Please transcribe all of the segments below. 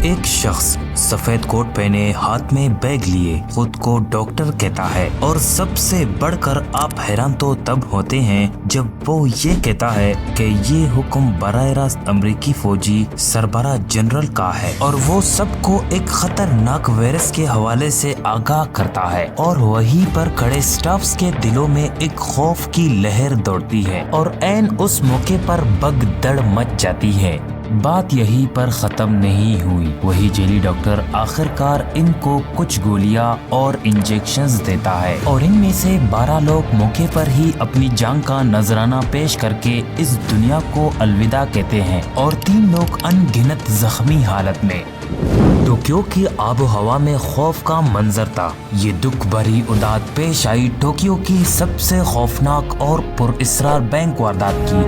ایک شخص سفید کوٹ پہنے ہاتھ میں بیگ لیے خود کو ڈاکٹر کہتا ہے، اور سب سے بڑھ کر آپ حیران تو تب ہوتے ہیں جب وہ یہ کہتا ہے کہ یہ حکم براہ راست امریکی فوجی سربراہ جنرل کا ہے اور وہ سب کو ایک خطرناک وائرس کے حوالے سے آگاہ کرتا ہے، اور وہیں پر کھڑے سٹافز کے دلوں میں ایک خوف کی لہر دوڑتی ہے اور عین اس موقع پر بگ دڑ مچ جاتی ہے۔ بات یہی پر ختم نہیں ہوئی، وہی جیلی ڈاکٹر آخر کار ان کو کچھ گولیاں اور انجیکشنز دیتا ہے، اور ان میں سے 12 لوگ موقع پر ہی اپنی جان کا نذرانہ پیش کر کے اس دنیا کو الوداع کہتے ہیں، اور 3 لوگ ان گنت زخمی حالت میں۔ ٹوکیو کی آب و ہوا میں خوف کا منظر تھا۔ یہ دکھ بھری اُدات پیش آئی ٹوکیو کی سب سے خوفناک اور پر اسرار بینک واردات کی۔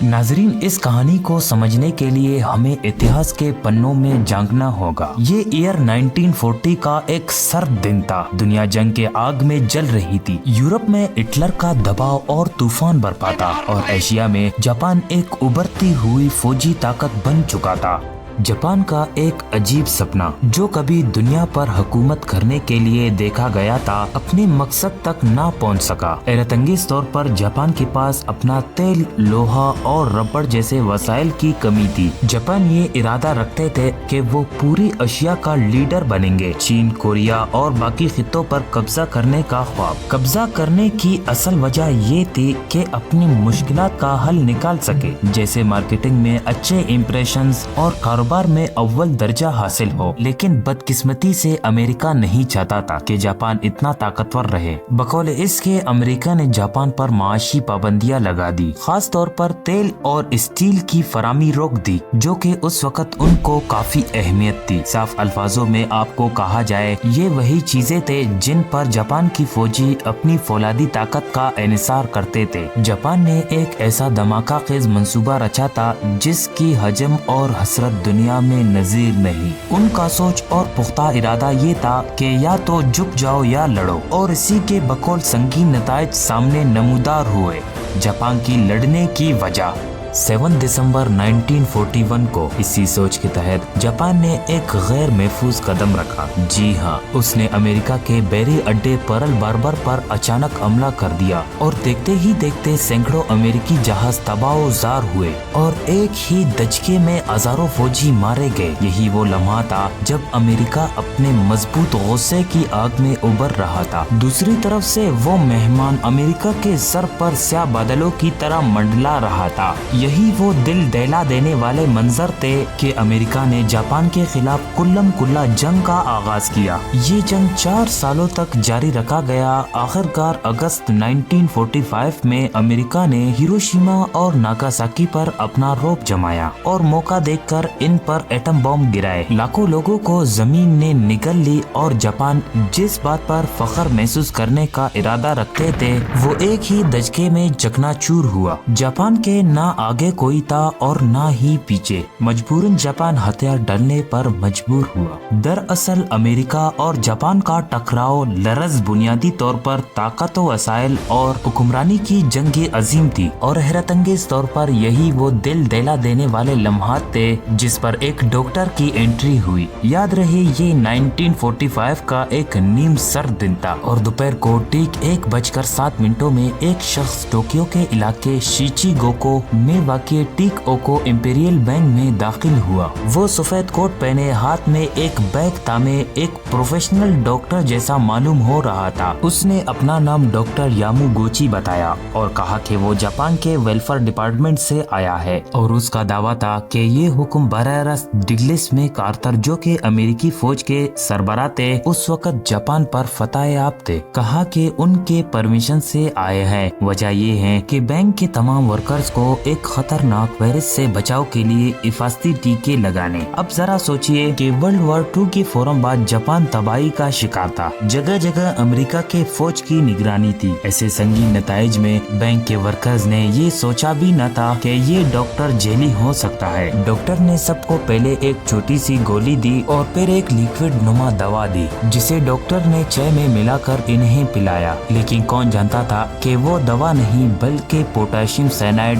ناظرین، اس کہانی کو سمجھنے کے لیے ہمیں اتہاس کے پنوں میں جھانکنا ہوگا۔ یہ ایئر 1940 کا ایک سرد دن تھا۔ دنیا جنگ کے آگ میں جل رہی تھی۔ یورپ میں ہٹلر کا دباؤ اور طوفان برپا تھا، اور ایشیا میں جاپان ایک ابھرتی ہوئی فوجی طاقت بن چکا تھا۔ جاپان کا ایک عجیب سپنا جو کبھی دنیا پر حکومت کرنے کے لیے دیکھا گیا تھا، اپنے مقصد تک نہ پہنچ سکا۔ حیرت انگیز طور پر جاپان کے پاس اپنا تیل، لوہا اور ربڑ جیسے وسائل کی کمی تھی۔ جاپان یہ ارادہ رکھتے تھے کہ وہ پوری ایشیا کا لیڈر بنیں گے۔ چین، کوریا اور باقی خطوں پر قبضہ کرنے کا خواب۔ قبضہ کرنے کی اصل وجہ یہ تھی کہ اپنی مشکلات کا حل نکال سکے، جیسے مارکیٹنگ میں اچھے امپریشنز اور کاروبار میں اول درجہ حاصل ہو۔ لیکن بدقسمتی سے امریکہ نہیں چاہتا تھا کہ جاپان اتنا طاقتور رہے۔ بقول اس کے امریکہ نے جاپان پر معاشی پابندیاں لگا دی، خاص طور پر تیل اور اسٹیل کی فراہمی روک دی، جو کہ اس وقت ان کو کافی اہمیت تھی۔ صاف الفاظوں میں آپ کو کہا جائے، یہ وہی چیزیں تھے جن پر جاپان کی فوجی اپنی فولادی طاقت کا انحصار کرتے تھے۔ جاپان نے ایک ایسا دھماکہ خیز منصوبہ رچا تھا جس کی حجم اور حسرت دنیا میں نظیر نہیں۔ ان کا سوچ اور پختہ ارادہ یہ تھا کہ یا تو جھک جاؤ یا لڑو، اور اسی کے بقول سنگین نتائج سامنے نمودار ہوئے۔ جاپان کی لڑنے کی وجہ 7 دسمبر 1941 کو اسی سوچ کے تحت جاپان نے ایک غیر محفوظ قدم رکھا۔ جی ہاں، اس نے امریکہ کے بحری اڈے پرل باربر پر اچانک حملہ کر دیا، اور دیکھتے ہی دیکھتے سینکڑوں امریکی جہاز تباہ و زار ہوئے، اور ایک ہی دھچکے میں ہزاروں فوجی مارے گئے۔ یہی وہ لمحہ تھا جب امریکہ اپنے مضبوط غصے کی آگ میں ابھر رہا تھا۔ دوسری طرف سے وہ مہمان امریکہ کے سر پر سیاہ بادلوں کی طرح منڈلا رہا تھا۔ یہی وہ دل دہلا دینے والے منظر تھے کہ امریکہ نے جاپان کے خلاف کلم کلا جنگ کا آغاز کیا۔ یہ جنگ 4 سالوں تک جاری رکھا گیا۔ آخر کار اگست 1945 میں امریکہ نے ہیروشیما اور ناگاساکی پر اپنا رعب جمایا اور موقع دیکھ کر ان پر ایٹم بم گرائے۔ لاکھوں لوگوں کو زمین نے نگل لی، اور جاپان جس بات پر فخر محسوس کرنے کا ارادہ رکھتے تھے وہ ایک ہی دھچکے میں چکنا چور ہوا۔ جاپان کے نہ آگے کوئی تھا اور نہ ہی پیچھے۔ مجبوراً جاپان ہتھیار ڈالنے پر مجبور ہوا۔ دراصل امریکہ اور جاپان کا ٹکراؤ لرز بنیادی طور پر طاقت و وسائل اور حکمرانی کی جنگ عظیم تھی، اور حیرت انگیز طور پر یہی وہ دل دہلا دینے والے لمحات تھے جس پر ایک ڈاکٹر کی انٹری ہوئی۔ یاد رہے، یہ 1945 کا ایک نیم سرد دن تھا، اور دوپہر کو ٹھیک 1:07 میں ایک شخص ٹوکیو کے علاقے شیچی گوکو میں واقع ٹیک اوکو امپیریل بینک میں داخل ہوا۔ وہ سفید کوٹ پہنے ہاتھ میں ایک بیگ تھامے ایک پروفیشنل ڈاکٹر جیسا معلوم ہو رہا تھا۔ اس نے اپنا نام ڈاکٹر یامو گوچی بتایا اور کہا کہ وہ جاپان کے ویلفیئر ڈپارٹمنٹ سے آیا ہے، اور اس کا دعویٰ تھا کہ یہ حکم براہ راست ڈگلس میں کارتر، جو کہ امریکی فوج کے سربراہ تھے، اس وقت جاپان پر فتح یاب تھے، کہا کہ ان کے پرمیشن سے آئے ہیں۔ وجہ یہ ہے کہ بینک کے تمام ورکرز کو ایک خطرناک وائرس سے بچاؤ کے لیے حفاظتی ٹیکے لگانے۔ اب ذرا سوچئے کہ ورلڈ وار 2 کے فوراً بعد جاپان تباہی کا شکار تھا۔ جگہ جگہ امریکہ کے فوج کی نگرانی تھی۔ ایسے سنگین نتائج میں بینک کے ورکرز نے یہ سوچا بھی نہ تھا کہ یہ ڈاکٹر جیلی ہو سکتا ہے۔ ڈاکٹر نے سب کو پہلے ایک چھوٹی سی گولی دی اور پھر ایک لیکوڈ نما دوا دی، جسے ڈاکٹر نے چائے میں ملا کر انہیں پلایا۔ لیکن کون جانتا تھا کہ وہ دوا نہیں بلکہ پوٹاشیم سائنائڈ